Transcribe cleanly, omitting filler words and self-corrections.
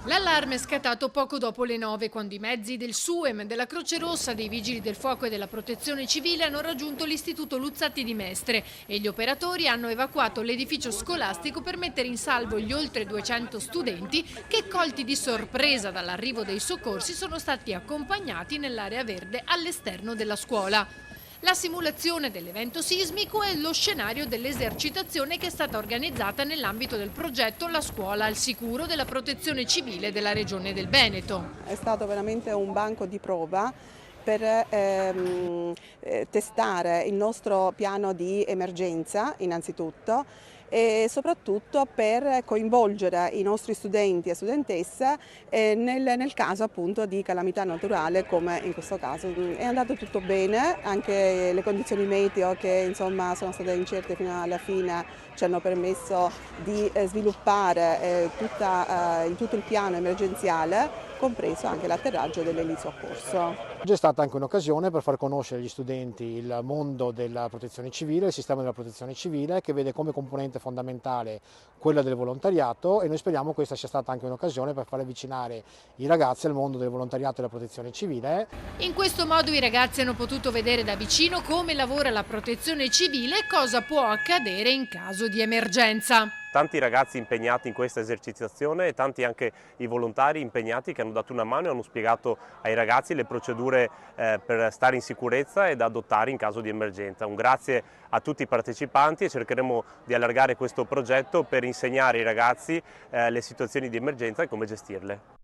L'allarme è scattato poco dopo le 9, quando i mezzi del SUEM, della Croce Rossa, dei Vigili del Fuoco e della Protezione Civile hanno raggiunto l'Istituto Luzzatti di Mestre e gli operatori hanno evacuato l'edificio scolastico per mettere in salvo gli oltre 200 studenti che, colti di sorpresa dall'arrivo dei soccorsi, sono stati accompagnati nell'area verde all'esterno della scuola. La simulazione dell'evento sismico è lo scenario dell'esercitazione che è stata organizzata nell'ambito del progetto La Scuola al Sicuro della Protezione Civile della Regione del Veneto. È stato veramente un banco di prova per testare il nostro piano di emergenza innanzitutto e soprattutto per coinvolgere i nostri studenti e studentesse nel caso appunto di calamità naturale come in questo caso. È andato tutto bene, anche le condizioni meteo che insomma sono state incerte fino alla fine ci hanno permesso di sviluppare tutto il piano emergenziale, compreso anche l'atterraggio dell'elisoccorso. Oggi è stata anche un'occasione per far conoscere agli studenti il mondo della protezione civile, il sistema della protezione civile, che vede come componente fondamentale quella del volontariato, e noi speriamo questa sia stata anche un'occasione per far avvicinare i ragazzi al mondo del volontariato e della protezione civile. In questo modo i ragazzi hanno potuto vedere da vicino come lavora la protezione civile e cosa può accadere in caso di emergenza. Tanti ragazzi impegnati in questa esercitazione e tanti anche i volontari impegnati che hanno dato una mano e hanno spiegato ai ragazzi le procedure per stare in sicurezza e da adottare in caso di emergenza. Un grazie a tutti i partecipanti e cercheremo di allargare questo progetto per insegnare ai ragazzi le situazioni di emergenza e come gestirle.